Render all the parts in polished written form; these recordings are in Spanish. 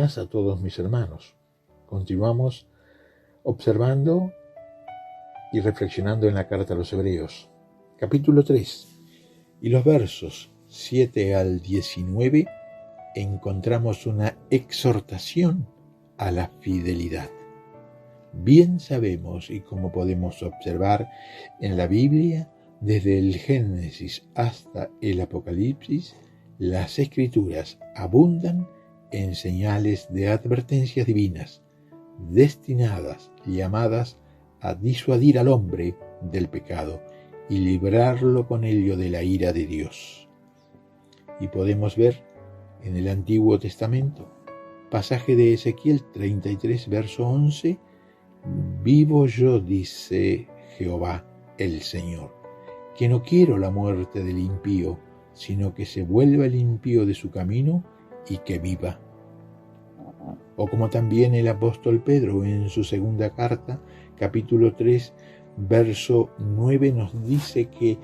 buenas a todos mis hermanos. Continuamos observando y reflexionando en la carta a los Hebreos, capítulo 3, y los versos 7 al 19 encontramos una exhortación a la fidelidad. Bien sabemos, y como podemos observar en la Biblia, desde el Génesis hasta el Apocalipsis, las Escrituras abundan en señales de advertencias divinas, destinadas, llamadas a disuadir al hombre del pecado y librarlo con ello de la ira de Dios. Y podemos ver en el Antiguo Testamento, pasaje de Ezequiel 33, verso 11, vivo yo, dice Jehová el Señor, que no quiero la muerte del impío, sino que se vuelva el impío de su camino y que viva. O como también el apóstol Pedro en su segunda carta, capítulo 3, verso 9, nos dice que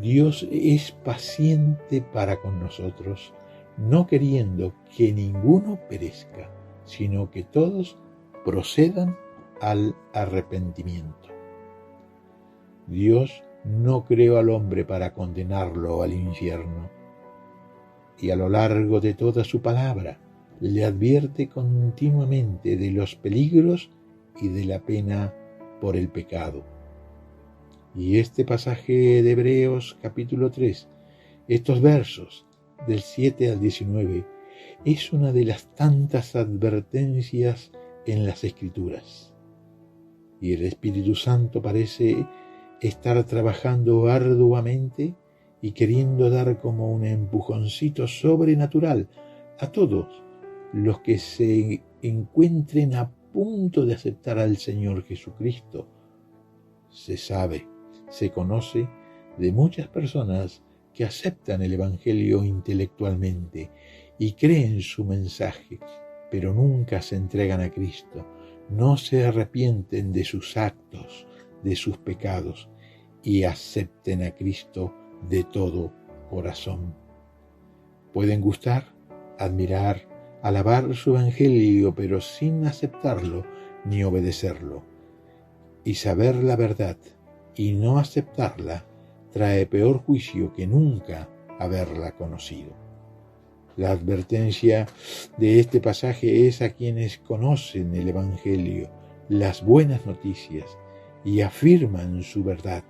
Dios es paciente para con nosotros, no queriendo que ninguno perezca, sino que todos procedan al arrepentimiento. Dios no creó al hombre para condenarlo al infierno, y a lo largo de toda su palabra le advierte continuamente de los peligros y de la pena por el pecado. Y este pasaje de Hebreos capítulo 3, estos versos del 7 al 19, es una de las tantas advertencias en las Escrituras. Y el Espíritu Santo parece estar trabajando arduamente y queriendo dar como un empujoncito sobrenatural a todos los que se encuentren a punto de aceptar al Señor Jesucristo. Se sabe, se conoce de muchas personas que aceptan el Evangelio intelectualmente y creen su mensaje, pero nunca se entregan a Cristo, no se arrepienten de sus actos, de sus pecados, y acepten a Cristo de todo corazón. Pueden gustar, admirar, alabar su Evangelio, pero sin aceptarlo ni obedecerlo. Y saber la verdad y no aceptarla trae peor juicio que nunca haberla conocido. La advertencia de este pasaje es a quienes conocen el Evangelio, las buenas noticias, y afirman su verdad,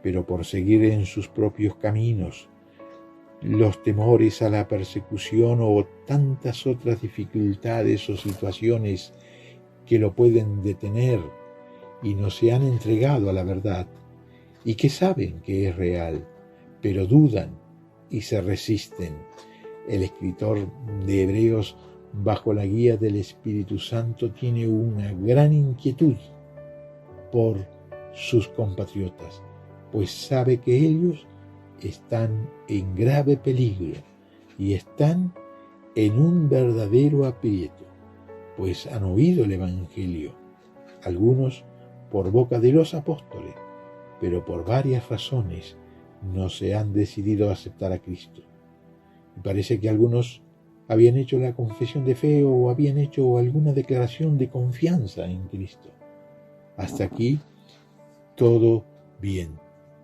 pero por seguir en sus propios caminos, los temores a la persecución o tantas otras dificultades o situaciones que lo pueden detener y no se han entregado a la verdad y que saben que es real, pero dudan y se resisten. El escritor de Hebreos, bajo la guía del Espíritu Santo, tiene una gran inquietud por sus compatriotas, pues sabe que ellos están en grave peligro y están en un verdadero aprieto, pues han oído el Evangelio, algunos por boca de los apóstoles, pero por varias razones no se han decidido a aceptar a Cristo. Y parece que algunos habían hecho la confesión de fe o habían hecho alguna declaración de confianza en Cristo. Hasta aquí todo bien,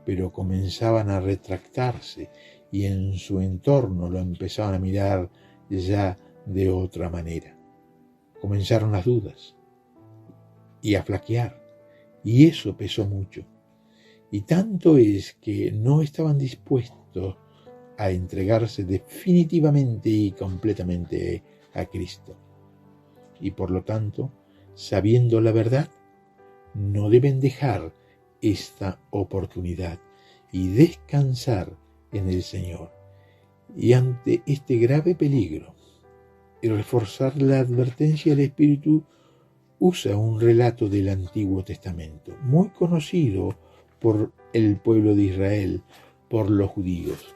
pero comenzaban a retractarse y en su entorno lo empezaban a mirar ya de otra manera. Comenzaron las dudas y a flaquear, y eso pesó mucho. Y tanto es que no estaban dispuestos a entregarse definitivamente y completamente a Cristo. Y por lo tanto, sabiendo la verdad, no deben dejar esta oportunidad y descansar en el Señor. Y ante este grave peligro y reforzar la advertencia, el Espíritu usa un relato del Antiguo Testamento, muy conocido por el pueblo de Israel, por los judíos.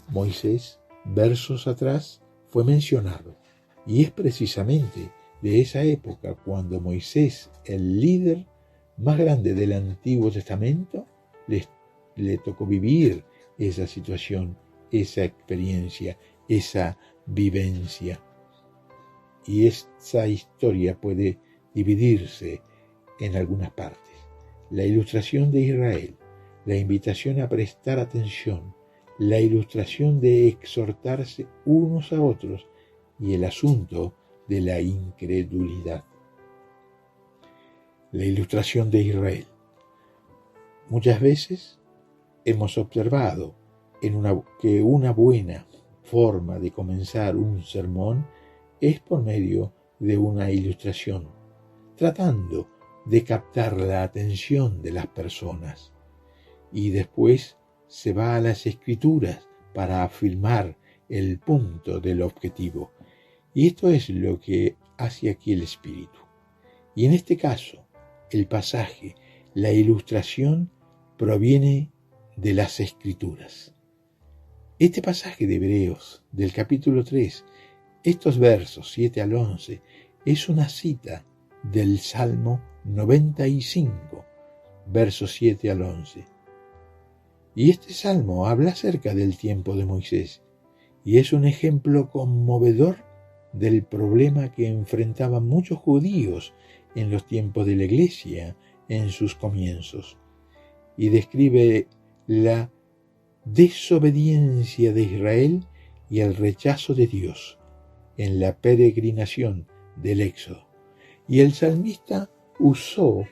Moisés, versos atrás, fue mencionado, y es precisamente de esa época cuando Moisés, el líder más grande del Antiguo Testamento, le tocó vivir esa situación, esa experiencia, esa vivencia. y esa historia puede dividirse en algunas partes. La ilustración de Israel, la invitación a prestar atención, la ilustración de exhortarse unos a otros y el asunto de la incredulidad. La ilustración de Israel. Muchas veces hemos observado que una buena forma de comenzar un sermón es por medio de una ilustración, tratando de captar la atención de las personas. Y después se va a las Escrituras para afirmar el punto del objetivo. Y esto es lo que hace aquí el Espíritu. Y en este caso, el pasaje, la ilustración, proviene de las Escrituras. Este pasaje de Hebreos, del capítulo 3, estos versos 7 al 11, es una cita del Salmo 95, versos 7 al 11. Y este salmo habla acerca del tiempo de Moisés, y es un ejemplo conmovedor del problema que enfrentaban muchos judíos en los tiempos de la Iglesia en sus comienzos, y describe la desobediencia de Israel y el rechazo de Dios en la peregrinación del Éxodo. Y el salmista usó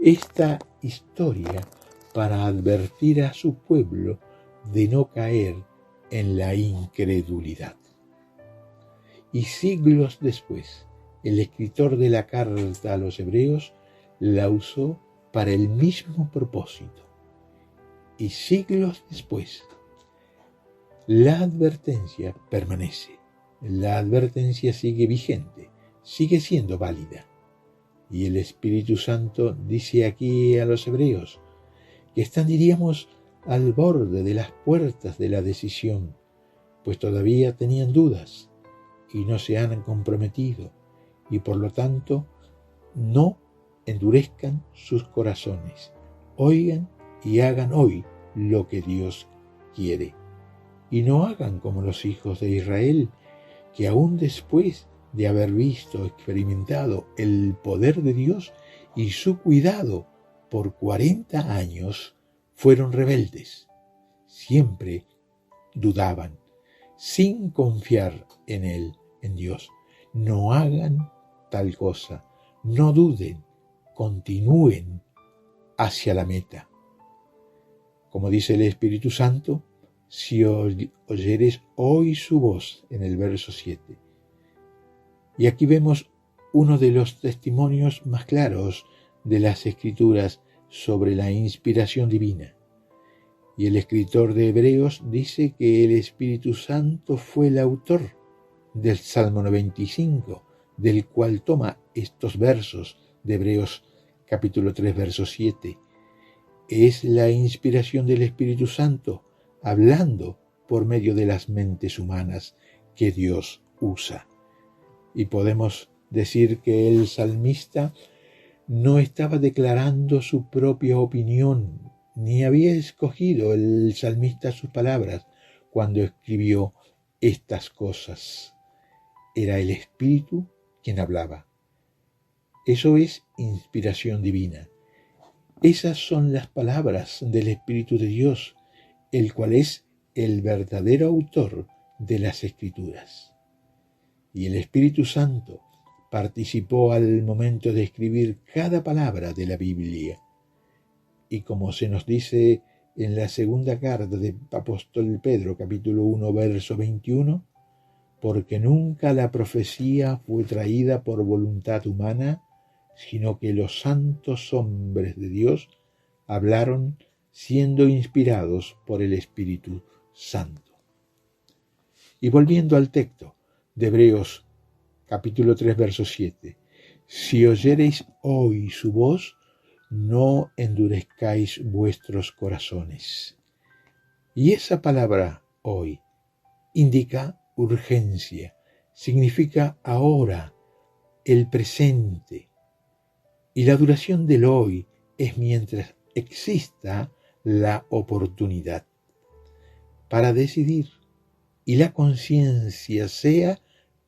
esta historia para advertir a su pueblo de no caer en la incredulidad. Y siglos después, el escritor de la carta a los Hebreos la usó para el mismo propósito. Y siglos después, la advertencia permanece. La advertencia sigue vigente, sigue siendo válida. Y el Espíritu Santo dice aquí a los hebreos que están, diríamos, al borde de las puertas de la decisión, pues todavía tenían dudas y no se han comprometido, y por lo tanto no endurezcan sus corazones. Oigan y hagan hoy lo que Dios quiere. Y no hagan como los hijos de Israel, que aún después de haber visto, experimentado el poder de Dios y su cuidado por 40 años, fueron rebeldes. Siempre dudaban, sin confiar en Él, en Dios. No hagan tal cosa, no duden, continúen hacia la meta. Como dice el Espíritu Santo, si oyeres hoy su voz, en el verso 7. Y aquí vemos uno de los testimonios más claros de las Escrituras sobre la inspiración divina. Y el escritor de Hebreos dice que el Espíritu Santo fue el autor del Salmo 95, del cual toma estos versos de Hebreos capítulo 3, verso 7. Es la inspiración del Espíritu Santo hablando por medio de las mentes humanas que Dios usa. Y podemos decir que el salmista no estaba declarando su propia opinión, ni había escogido el salmista sus palabras cuando escribió estas cosas. Era el Espíritu quien hablaba. Eso es inspiración divina. Esas son las palabras del Espíritu de Dios, el cual es el verdadero autor de las Escrituras. Y el Espíritu Santo participó al momento de escribir cada palabra de la Biblia. Y como se nos dice en la segunda carta del apóstol Pedro, capítulo 1, verso 21, porque nunca la profecía fue traída por voluntad humana, sino que los santos hombres de Dios hablaron siendo inspirados por el Espíritu Santo. Y volviendo al texto de Hebreos capítulo 3, verso 7, si oyereis hoy su voz, no endurezcáis vuestros corazones. Y esa palabra hoy indica urgencia, significa ahora, el presente. Y la duración del hoy es mientras exista la oportunidad para decidir y la conciencia sea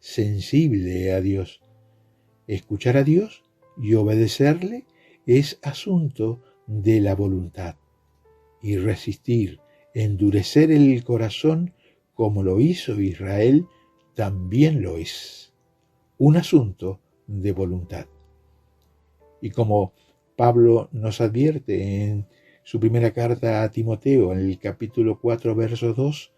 sensible a Dios. Escuchar a Dios y obedecerle es asunto de la voluntad. Y resistir, endurecer el corazón como lo hizo Israel, también lo es. Un asunto de voluntad. Y como Pablo nos advierte en su primera carta a Timoteo, en el capítulo 4, verso 2,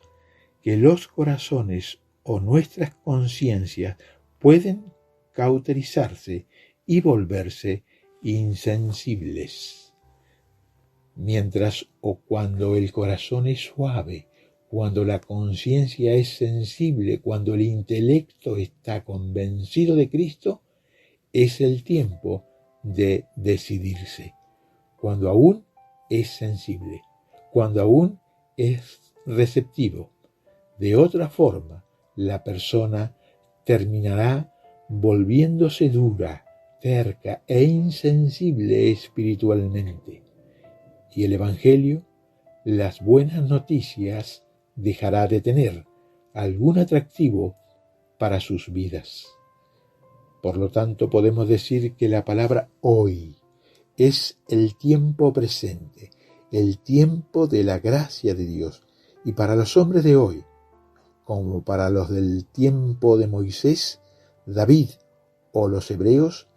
que los corazones o nuestras conciencias pueden cauterizarse y volverse insensibles. Mientras o cuando el corazón es suave, cuando la conciencia es sensible, cuando el intelecto está convencido de Cristo, es el tiempo de decidirse. Cuando aún es sensible, cuando aún es receptivo. De otra forma, la persona terminará volviéndose dura, terca e insensible espiritualmente. Y el Evangelio, las buenas noticias, dejará de tener algún atractivo para sus vidas. Por lo tanto, podemos decir que la palabra hoy es el tiempo presente, el tiempo de la gracia de Dios. Y para los hombres de hoy, como para los del tiempo de Moisés, David o los hebreos,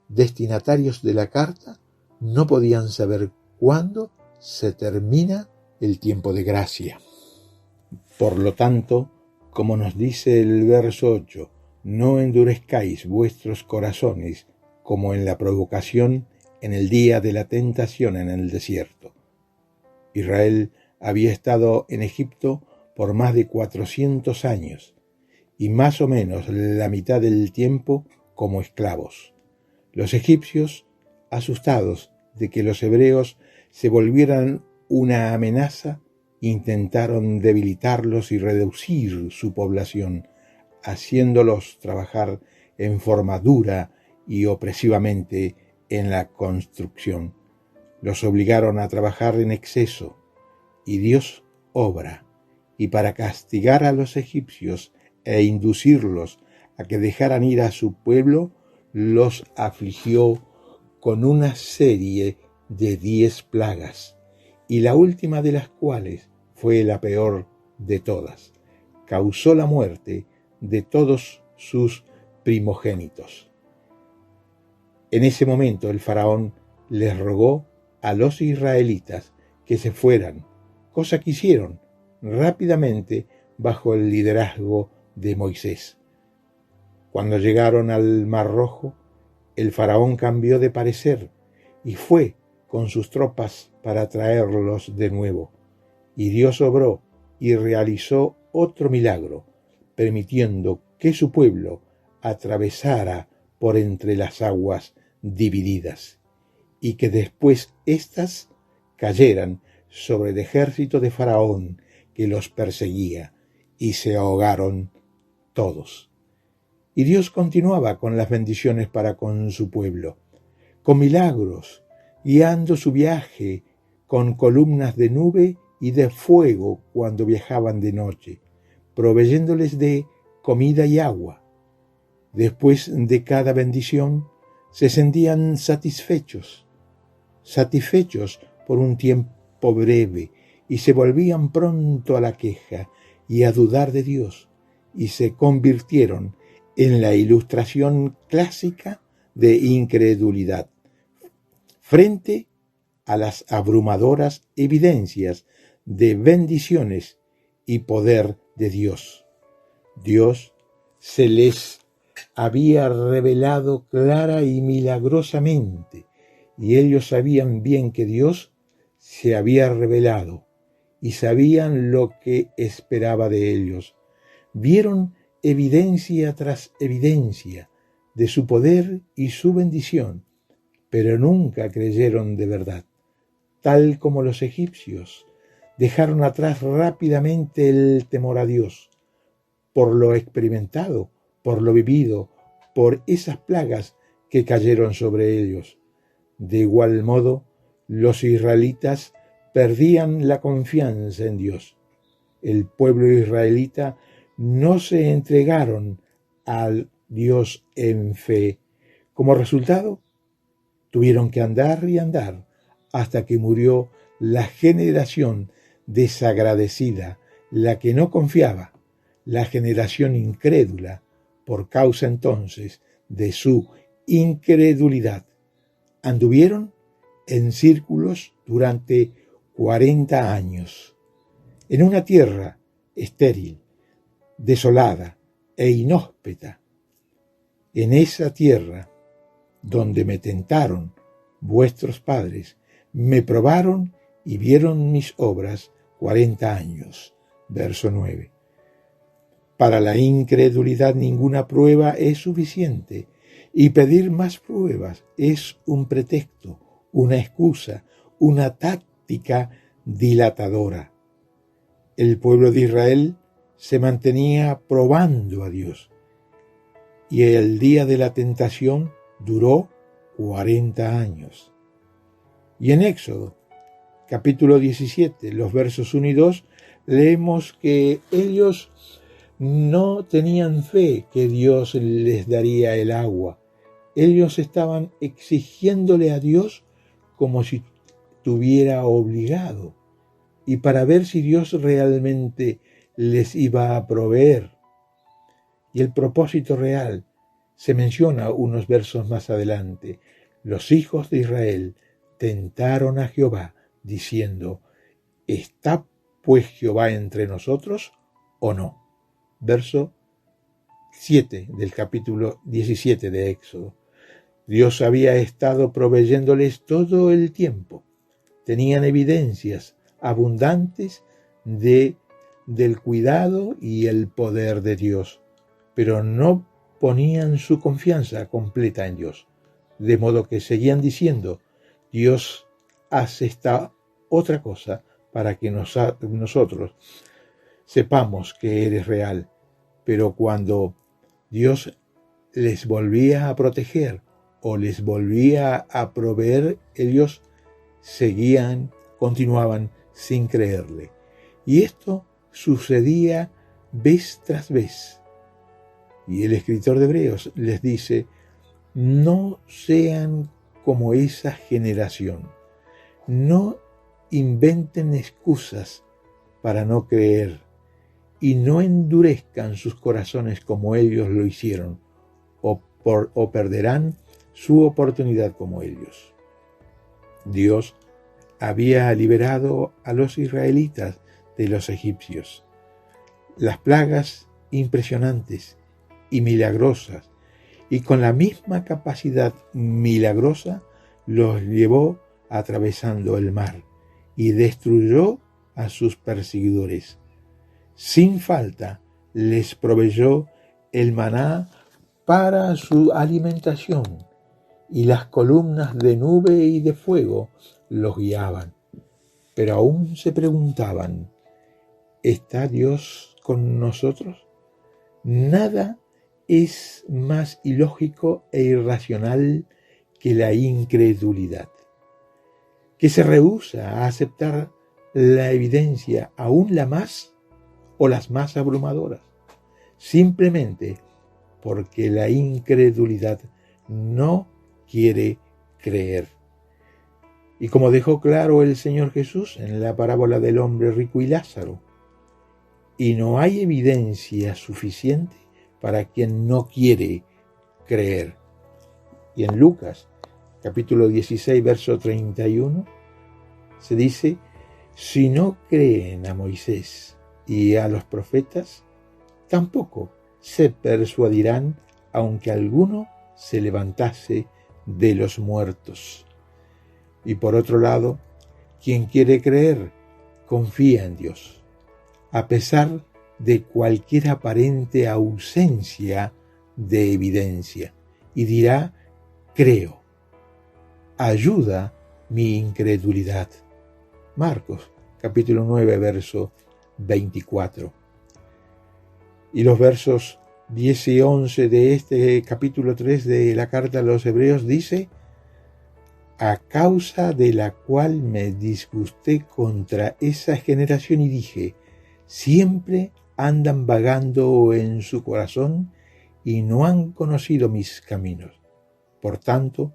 destinatarios de la carta, no podían saber cuándo se termina el tiempo de gracia. Por lo tanto, como nos dice el verso 8, no endurezcáis vuestros corazones como en la provocación en el día de la tentación en el desierto. Israel había estado en Egipto por más de 400 años y más o menos la mitad del tiempo como esclavos. Los egipcios, asustados de que los hebreos se volvieran una amenaza, intentaron debilitarlos y reducir su población, haciéndolos trabajar en forma dura y opresivamente en la construcción. Los obligaron a trabajar en exceso, y Dios obra, y para castigar a los egipcios e inducirlos a que dejaran ir a su pueblo, los afligió con una serie de 10 plagas, y la última de las cuales fue la peor de todas. Causó la muerte de todos sus primogénitos. En ese momento el faraón les rogó a los israelitas que se fueran, cosa que hicieron rápidamente bajo el liderazgo de Moisés. Cuando llegaron al Mar Rojo, el faraón cambió de parecer y fue con sus tropas para traerlos de nuevo. Y Dios obró y realizó otro milagro, permitiendo que su pueblo atravesara por entre las aguas divididas, y que después éstas cayeran sobre el ejército de Faraón que los perseguía, y se ahogaron todos. Y Dios continuaba con las bendiciones para con su pueblo, con milagros, guiando su viaje con columnas de nube y de fuego cuando viajaban de noche, proveyéndoles de comida y agua. Después de cada bendición, se sentían satisfechos por un tiempo breve, y se volvían pronto a la queja y a dudar de Dios, y se convirtieron en la ilustración clásica de incredulidad frente a las abrumadoras evidencias de bendiciones y poder de Dios. Dios se les había revelado clara y milagrosamente, y ellos sabían bien que Dios se había revelado y sabían lo que esperaba de ellos. Vieron evidencia tras evidencia de su poder y su bendición, pero nunca creyeron de verdad. Tal como los egipcios, dejaron atrás rápidamente el temor a Dios, por lo experimentado, por lo vivido, por esas plagas que cayeron sobre ellos. De igual modo, los israelitas perdían la confianza en Dios. El pueblo israelita no se entregaron al Dios en fe. Como resultado, tuvieron que andar y andar hasta que murió la generación desagradecida, la que no confiaba, la generación incrédula, por causa entonces de su incredulidad. Anduvieron en círculos durante 40 años, en una tierra estéril, desolada e inhóspita. En esa tierra donde me tentaron vuestros padres, me probaron y vieron mis obras 40 años. Verso 9. Para la incredulidad ninguna prueba es suficiente, y pedir más pruebas es un pretexto, una excusa, una táctica dilatadora. El pueblo de Israel se mantenía probando a Dios, y el día de la tentación duró 40 años. Y en Éxodo, capítulo 17, los versos 1 y 2, leemos que ellos no tenían fe que Dios les daría el agua. Ellos estaban exigiéndole a Dios como si estuviera obligado, y para ver si Dios realmente les iba a proveer. Y el propósito real se menciona unos versos más adelante. Los hijos de Israel tentaron a Jehová, diciendo: ¿está pues Jehová entre nosotros o no? Verso 7 del capítulo 17 de Éxodo. Dios había estado proveyéndoles todo el tiempo. Tenían evidencias abundantes del cuidado y el poder de Dios, pero no ponían su confianza completa en Dios, de modo que seguían diciendo: Dios hace esta otra cosa para que nosotros sepamos que eres real. Pero cuando Dios les volvía a proteger o les volvía a proveer, ellos continuaban sin creerle. Y esto sucedía vez tras vez. Y el escritor de Hebreos les dice: no sean como esa generación. No inventen excusas para no creer, y no endurezcan sus corazones como ellos lo hicieron, o perderán su oportunidad como ellos. Dios había liberado a los israelitas de los egipcios. Las plagas impresionantes y milagrosas, y con la misma capacidad milagrosa los llevó atravesando el mar y destruyó a sus perseguidores. Sin falta les proveyó el maná para su alimentación, y las columnas de nube y de fuego los guiaban. Pero aún se preguntaban: ¿está Dios con nosotros? Nada es más ilógico e irracional que la incredulidad, que se rehúsa a aceptar la evidencia, aún la más o las más abrumadoras, simplemente porque la incredulidad no quiere creer. Y como dejó claro el Señor Jesús en la parábola del hombre rico y Lázaro, y no hay evidencia suficiente para quien no quiere creer. Y en Lucas, capítulo 16, verso 31, se dice: si no creen a Moisés y a los profetas, tampoco se persuadirán aunque alguno se levantase de los muertos. Y por otro lado, quien quiere creer, confía en Dios, a pesar de cualquier aparente ausencia de evidencia, y dirá: creo, ayuda mi incredulidad. Marcos, capítulo 9, verso 24. Y los versos 10 y 11 de este capítulo 3 de la carta a los Hebreos dice: a causa de la cual me disgusté contra esa generación y dije: siempre andan vagando en su corazón y no han conocido mis caminos. Por tanto,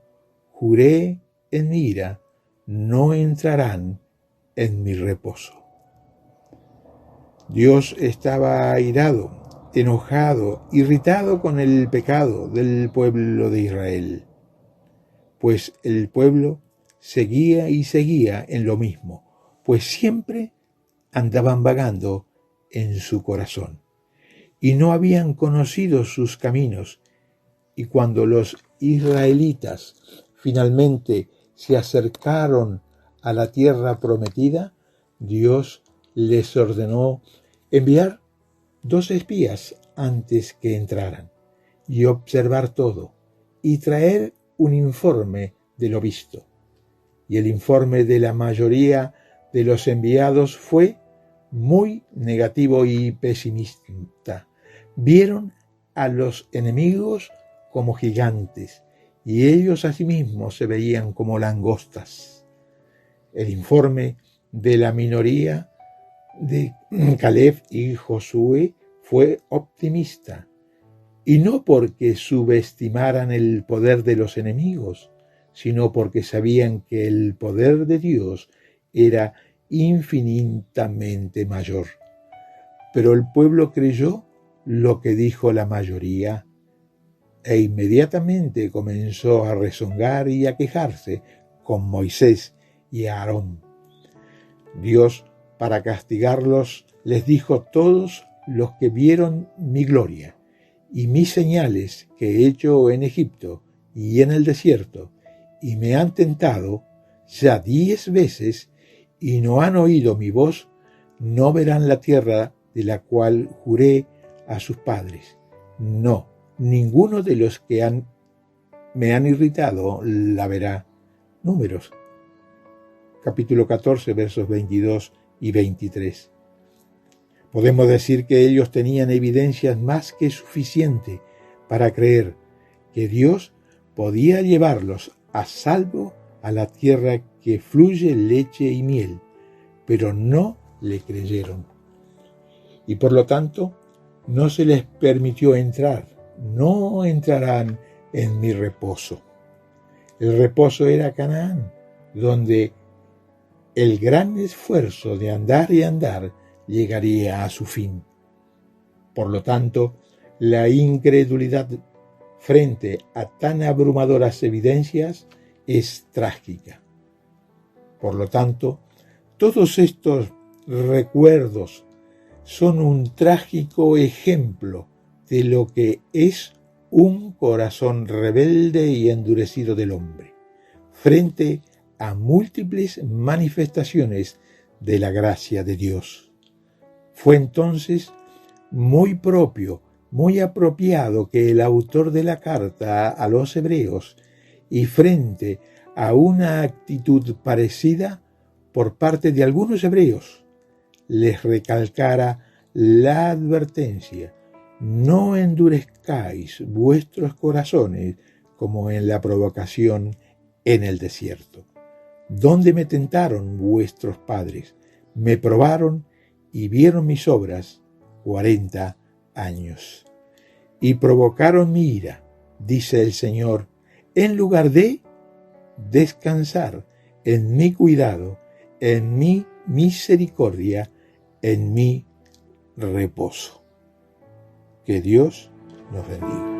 juré en mi ira, no entrarán en mi reposo. Dios estaba airado, enojado, irritado con el pecado del pueblo de Israel, pues el pueblo seguía y seguía en lo mismo, pues siempre andaban vagando en su corazón, y no habían conocido sus caminos. Y cuando los israelitas finalmente se acercaron a la tierra prometida, Dios les ordenó enviar 2 espías antes que entraran, y observar todo, y traer un informe de lo visto. Y el informe de la mayoría de los enviados fue muy negativo y pesimista. Vieron a los enemigos como gigantes, y ellos asimismos se veían como langostas. El informe de la minoría de Caleb y Josué fue optimista, y no porque subestimaran el poder de los enemigos, sino porque sabían que el poder de Dios era infinitamente mayor. Pero el pueblo creyó lo que dijo la mayoría, e inmediatamente comenzó a rezongar y a quejarse con Moisés y Aarón. Dios, para castigarlos, les dijo: todos los que vieron mi gloria y mis señales que he hecho en Egipto y en el desierto, y me han tentado ya 10 veces y no han oído mi voz, no verán la tierra de la cual juré a sus padres. No, ninguno de los que me han irritado la verá. Números, capítulo 14, versos 22 y 23. Podemos decir que ellos tenían evidencias más que suficiente para creer que Dios podía llevarlos a salvo a la tierra que fluye leche y miel, pero no le creyeron. Y por lo tanto, no se les permitió entrar. No entrarán en mi reposo. El reposo era Canaán, donde el gran esfuerzo de andar y andar llegaría a su fin. Por lo tanto, la incredulidad frente a tan abrumadoras evidencias es trágica. Por lo tanto, todos estos recuerdos son un trágico ejemplo de lo que es un corazón rebelde y endurecido del hombre, frente a múltiples manifestaciones de la gracia de Dios. Fue entonces muy propio, muy apropiado que el autor de la carta a los hebreos, y frente a una actitud parecida por parte de algunos hebreos, les recalcara la advertencia: no endurezcáis vuestros corazones como en la provocación en el desierto, donde me tentaron vuestros padres, me probaron y vieron mis obras 40 años. Y provocaron mi ira, dice el Señor, en lugar de descansar en mi cuidado, en mi misericordia, en mi reposo. Que Dios nos bendiga.